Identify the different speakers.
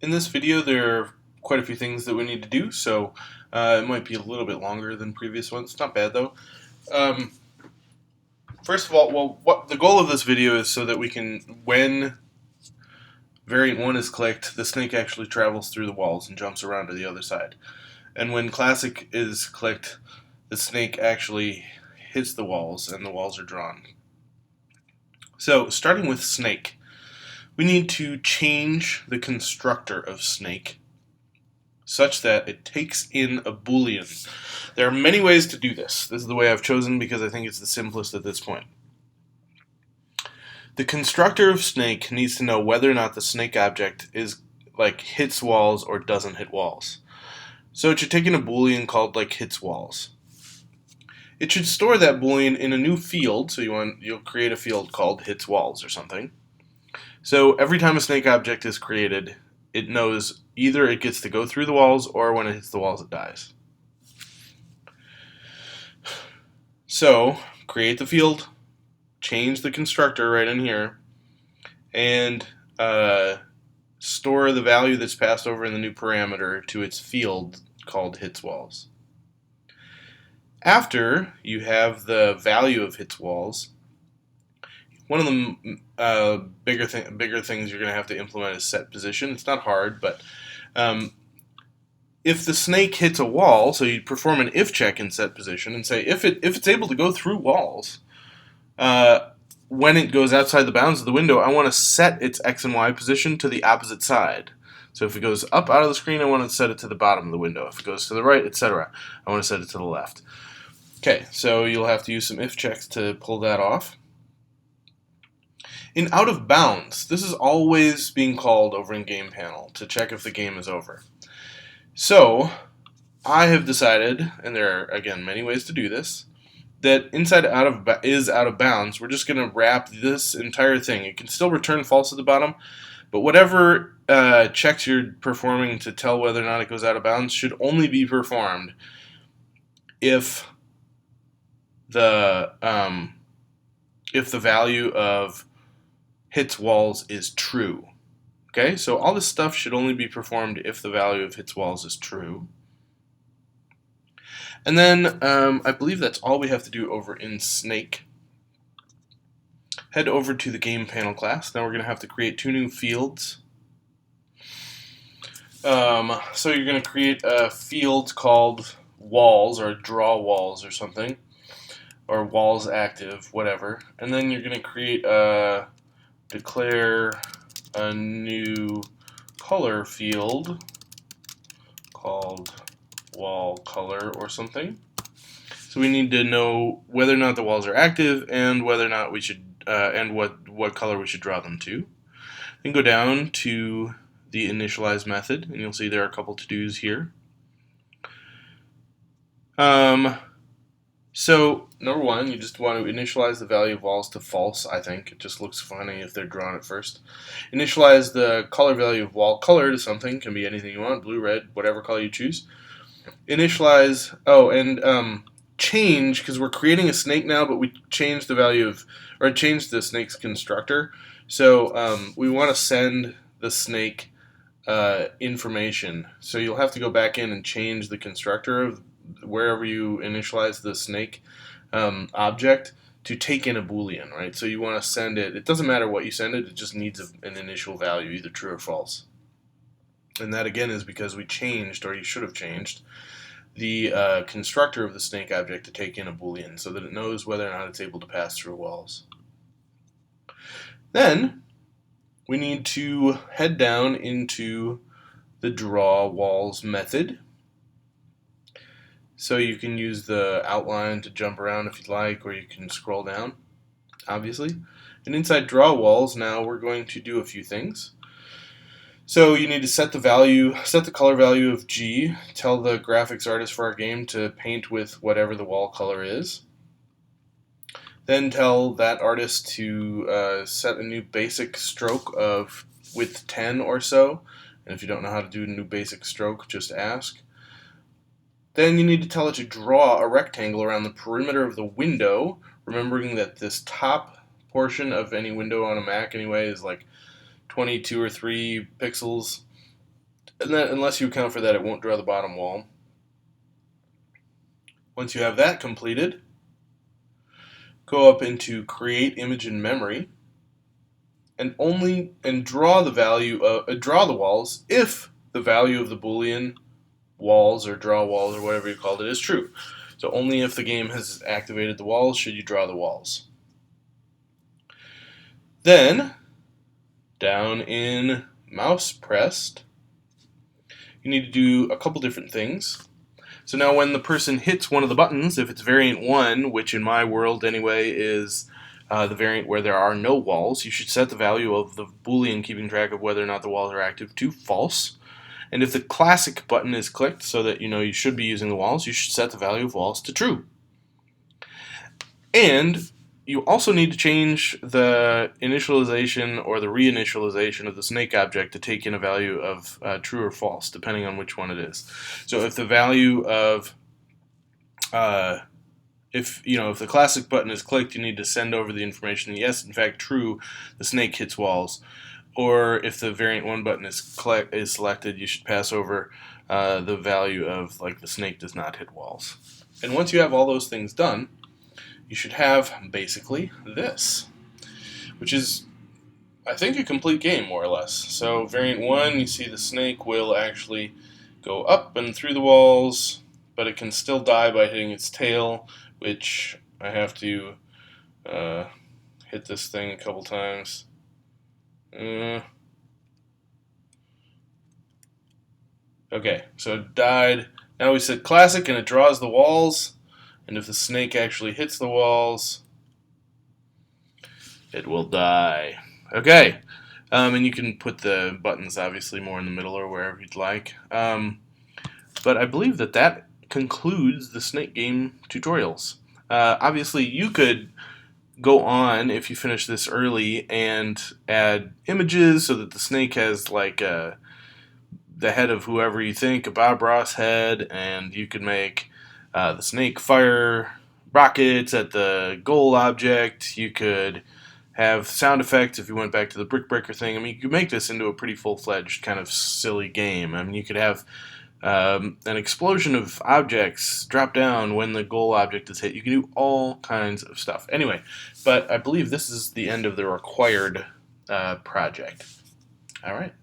Speaker 1: In this video, there are quite a few things that we need to do, so it might be a little bit longer than previous ones. Not bad though. Um, First of all, what the goal of this video is so that we can, when variant 1 is clicked, the snake actually travels through the walls and jumps around to the other side. And when classic is clicked, the snake actually hits the walls and the walls are drawn. So, starting with snake, we need to change the constructor of snake such that it takes in a boolean. There are many ways to do this. This is the way I've chosen because I think it's the simplest at this point. The constructor of snake needs to know whether or not the snake object is hits walls or doesn't hit walls. So it should take in a boolean called hits walls. It should store that boolean in a new field, so you'll create a field called hits walls or something. So every time a snake object is created, it knows either it gets to go through the walls or when it hits the walls it dies. So create the field, change the constructor right in here, and store the value that's passed over in the new parameter to its field called hits walls. After you have the value of hits walls, one of the bigger things you're going to have to implement is set position. It's not hard, but if the snake hits a wall, so you perform an if check in set position and say if it's able to go through walls, when it goes outside the bounds of the window, I want to set its X and Y position to the opposite side. So if it goes up out of the screen, I want to set it to the bottom of the window. If it goes to the right, etc., I want to set it to the left. Okay, so you'll have to use some if checks to pull that off. In out of bounds, this is always being called over in game panel to check if the game is over. So I have decided, and there are again many ways to do this, that inside out of bounds, we're just going to wrap this entire thing. It can still return false at the bottom, but whatever checks you're performing to tell whether or not it goes out of bounds should only be performed if the value of hits walls is true. Okay, so all this stuff should only be performed if the value of hits walls is true. And then I believe that's all we have to do over in Snake. Head over to the game panel class. Now we're going to have to create two new fields. So you're going to create a field called walls or draw walls or something, or walls active, whatever. And then you're going to create declare a new color field called wall color or something. So we need to know whether or not the walls are active and whether or not we should and what color we should draw them to. Then go down to the initialize method, and you'll see there are a couple to-dos here. So number one, you just want to initialize the value of walls to false. I think it just looks funny if they're drawn at first. Initialize the color value of wall color to something, can be anything you want, blue, red, whatever color you choose. Initialize, change, because we're creating a snake now, but we changed the value of, or changed the snake's constructor. So we want to send the snake information. So you'll have to go back in and change the constructor of wherever you initialize the snake object to take in a boolean, right? So you want to send it, it doesn't matter what you send it, it just needs an initial value, either true or false. And that again is because we changed, or you should have changed, the constructor of the snake object to take in a boolean so that it knows whether or not it's able to pass through walls. Then we need to head down into the draw walls method. So you can use the outline to jump around if you'd like, or you can scroll down, obviously. And inside draw walls, now we're going to do a few things. So you need to set the color value of G, tell the graphics artist for our game to paint with whatever the wall color is. Then tell that artist to set a new basic stroke of width 10 or so. And if you don't know how to do a new basic stroke, just ask. Then you need to tell it to draw a rectangle around the perimeter of the window, remembering that this top portion of any window on a Mac anyway is like 22 or 3 pixels, And then, unless you account for that, it won't draw the bottom wall. Once you have that completed, go up into Create Image in Memory, and draw the walls if the value of the Boolean walls or draw walls or whatever you called it is true. So only if the game has activated the walls should you draw the walls. Then, down in mouse pressed, you need to do a couple different things. So now when the person hits one of the buttons, if it's variant 1, which in my world anyway is the variant where there are no walls, you should set the value of the Boolean keeping track of whether or not the walls are active to false. And if the classic button is clicked so that you know you should be using the walls, you should set the value of walls to true. And you also need to change the initialization or the reinitialization of the snake object to take in a value of true or false, depending on which one it is. So if the value of if the classic button is clicked, you need to send over the information. Yes, in fact, true, the snake hits walls. Or if the variant 1 button is selected, you should pass over the value of like the snake does not hit walls. And once you have all those things done, you should have basically this, which is, I think, a complete game more or less. So variant 1, you see the snake will actually go up and through the walls, but it can still die by hitting its tail, which I have to hit this thing a couple times. Okay, so it died. Now we set classic and it draws the walls, and if the snake actually hits the walls, it will die. Okay, and you can put the buttons obviously more in the middle or wherever you'd like. But I believe that concludes the snake game tutorials. Obviously, you could go on, if you finish this early, and add images so that the snake has like the head of whoever you think, a Bob Ross head, and you could make the snake fire rockets at the goal object. You could have sound effects if you went back to the brick breaker thing. I mean, you could make this into a pretty full-fledged kind of silly game. I mean, you could have an explosion of objects drop down when the goal object is hit. You can do all kinds of stuff. Anyway, but I believe this is the end of the required project. All right.